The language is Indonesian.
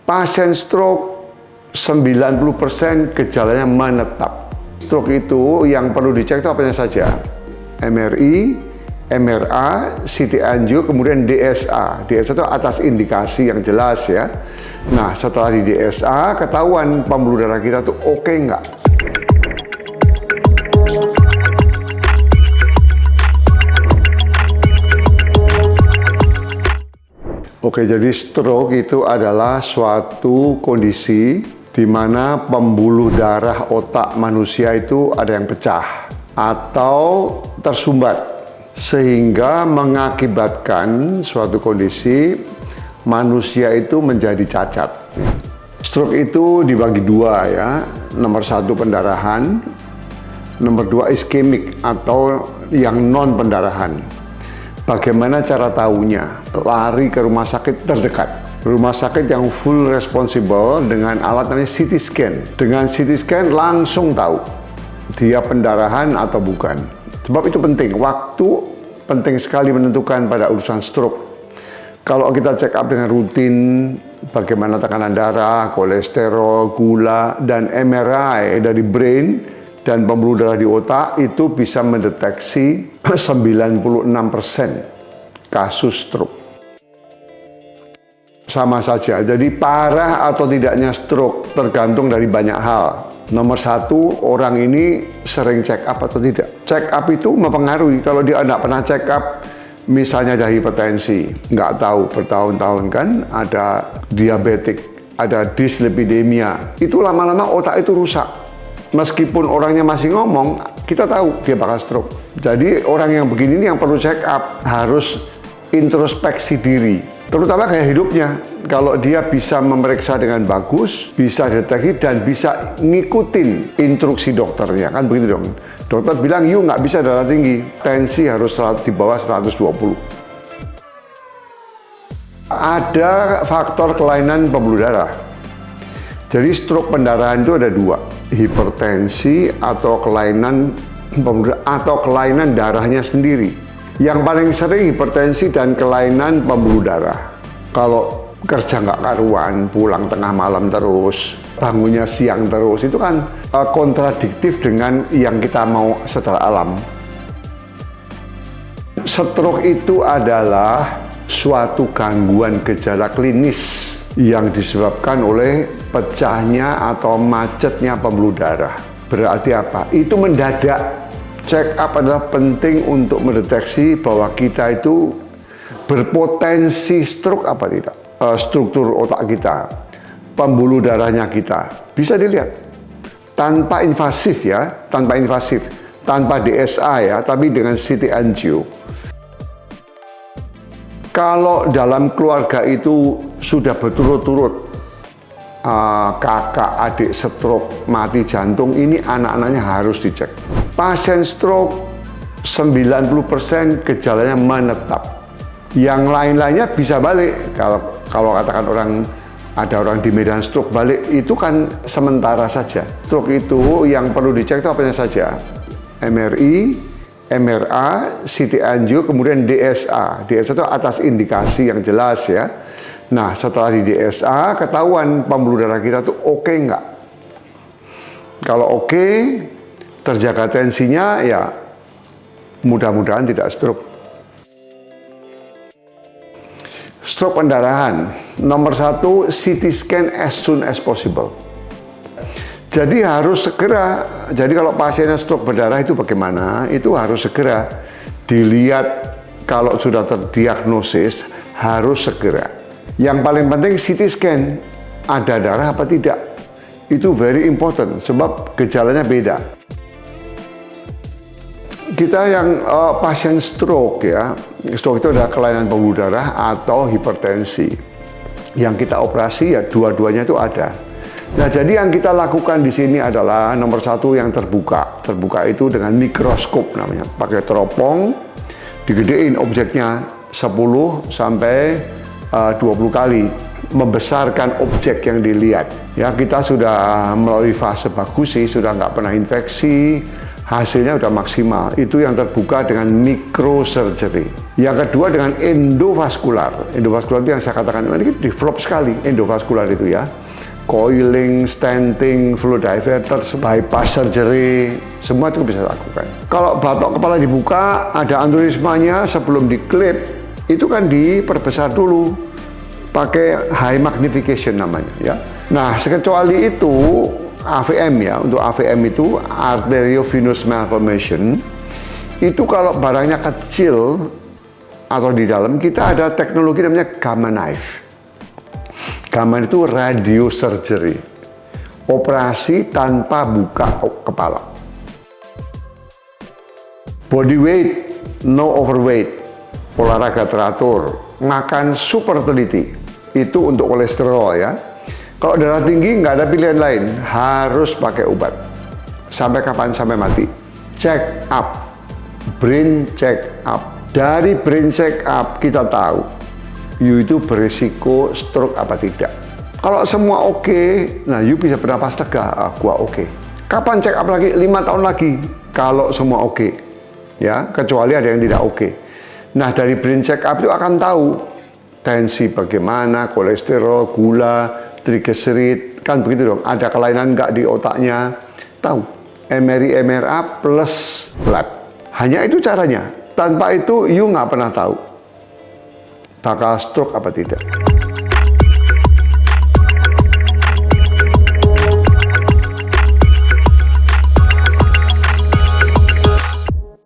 Pasien stroke 90% gejalanya menetap. Stroke itu yang perlu dicek itu apanya saja? MRI, MRA, CT angio, kemudian DSA. DSA itu atas indikasi yang jelas ya. Nah, setelah di DSA ketahuan pembuluh darah kita tuh oke nggak? Oke, jadi stroke itu adalah suatu kondisi di mana pembuluh darah otak manusia itu ada yang pecah atau tersumbat sehingga mengakibatkan suatu kondisi manusia itu menjadi cacat. Stroke itu dibagi dua ya, nomor satu pendarahan, nomor dua iskemik atau yang non pendarahan. Bagaimana cara tahunya? Lari ke rumah sakit terdekat. Rumah sakit yang full responsible dengan alat namanya CT scan. Dengan CT scan langsung tahu dia pendarahan atau bukan. Sebab itu penting. Waktu penting sekali menentukan pada urusan stroke. Kalau kita check up dengan rutin, bagaimana tekanan darah, kolesterol, gula, dan MRI dari brain dan pembuluh darah di otak itu bisa mendeteksi 96% kasus stroke. Sama saja, jadi parah atau tidaknya stroke tergantung dari banyak hal. Nomor satu, orang ini sering check up atau tidak. Check up itu mempengaruhi. Kalau dia tidak pernah check up, misalnya ada hipertensi, nggak tahu bertahun-tahun kan, ada diabetik, ada dislipidemia, itu lama-lama otak itu rusak. Meskipun orangnya masih ngomong, kita tahu dia bakal stroke. Jadi orang yang begini ini yang perlu check up, harus introspeksi diri. Terutama gaya hidupnya. Kalau dia bisa memeriksa dengan bagus, bisa deteksi dan bisa ngikutin instruksi dokternya. Kan begitu dong. Dokter bilang, yuk nggak bisa darah tinggi, tensi harus di bawah 120. Ada faktor kelainan pembuluh darah. Jadi stroke pendarahan itu ada dua, hipertensi atau kelainan pembuluh atau kelainan darahnya sendiri. Yang paling sering hipertensi dan kelainan pembuluh darah. Kalau kerja nggak karuan, pulang tengah malam terus, bangunnya siang terus, itu kan kontradiktif dengan yang kita mau secara alam. Stroke itu adalah suatu gangguan gejala klinis yang disebabkan oleh pecahnya atau macetnya pembuluh darah. Berarti apa? Itu mendadak. Check up adalah penting untuk mendeteksi bahwa kita itu berpotensi stroke apa tidak. Struktur otak kita, pembuluh darahnya kita, bisa dilihat. Tanpa invasif ya, tanpa DSA ya, tapi dengan CT angio. Kalau dalam keluarga itu sudah berturut-turut kakak, adik stroke, mati jantung, ini anak-anaknya harus dicek. Pasien stroke 90% gejalanya menetap. Yang lain-lainnya bisa balik. Kalau katakan ada orang di medan stroke balik, itu kan sementara saja. Stroke itu yang perlu dicek itu apanya saja? MRI, MRA, CT angio, kemudian DSA. DSA itu atas indikasi yang jelas ya. Nah, setelah di DSA ketahuan pembuluh darah kita tuh oke nggak? Kalau oke, terjaga tensinya ya mudah-mudahan tidak stroke. Stroke pendarahan, nomor satu CT scan as soon as possible. Jadi harus segera, jadi kalau pasiennya stroke berdarah itu bagaimana? Itu harus segera dilihat, kalau sudah terdiagnosis harus segera. Yang paling penting CT scan, ada darah apa tidak? Itu very important, sebab gejalanya beda. Kita yang pasien stroke ya, stroke itu adalah kelainan pembuluh darah atau hipertensi. Yang kita operasi ya dua-duanya itu ada. Nah, jadi yang kita lakukan di sini adalah nomor satu yang terbuka. Terbuka itu dengan mikroskop namanya. Pakai teropong, digedein objeknya 10 sampai 20 kali. Membesarkan objek yang dilihat. Ya, kita sudah melalui fase bagus sih, sudah nggak pernah infeksi, hasilnya udah maksimal. Itu yang terbuka dengan microsurgery. Yang kedua dengan endovaskular. Endovaskular itu yang saya katakan, ini develop sekali endovaskular itu ya. Coiling, stenting, fluid diverters, bypass surgery, semua itu bisa lakukan. Kalau batok kepala dibuka, ada aneurismanya sebelum diklip, itu kan diperbesar dulu, pakai high magnification namanya ya. Nah, sekecuali itu AVM ya, untuk AVM itu arteriovenous malformation, itu kalau barangnya kecil atau di dalam, kita ada teknologi namanya gamma knife. Gamma itu radiosurgery, operasi tanpa buka kepala. Body weight, no overweight, olahraga teratur, makan super teliti, itu untuk kolesterol ya. Kalau darah tinggi nggak ada pilihan lain, harus pakai obat. Sampai kapan? Sampai mati. Check up, brain check up. Dari brain check up kita tahu you itu berisiko stroke apa tidak. Kalau semua oke, nah you bisa bernapas lega, gua oke. Kapan check up lagi? 5 tahun lagi, kalau semua oke. Ya, kecuali ada yang tidak oke. Nah, dari brain check up itu akan tahu tensi bagaimana, kolesterol, gula, triglycerid, kan begitu dong. Ada kelainan nggak di otaknya? Tahu. MRI, MRA plus lab. Hanya itu caranya. Tanpa itu you nggak pernah tahu bakal stroke apa tidak.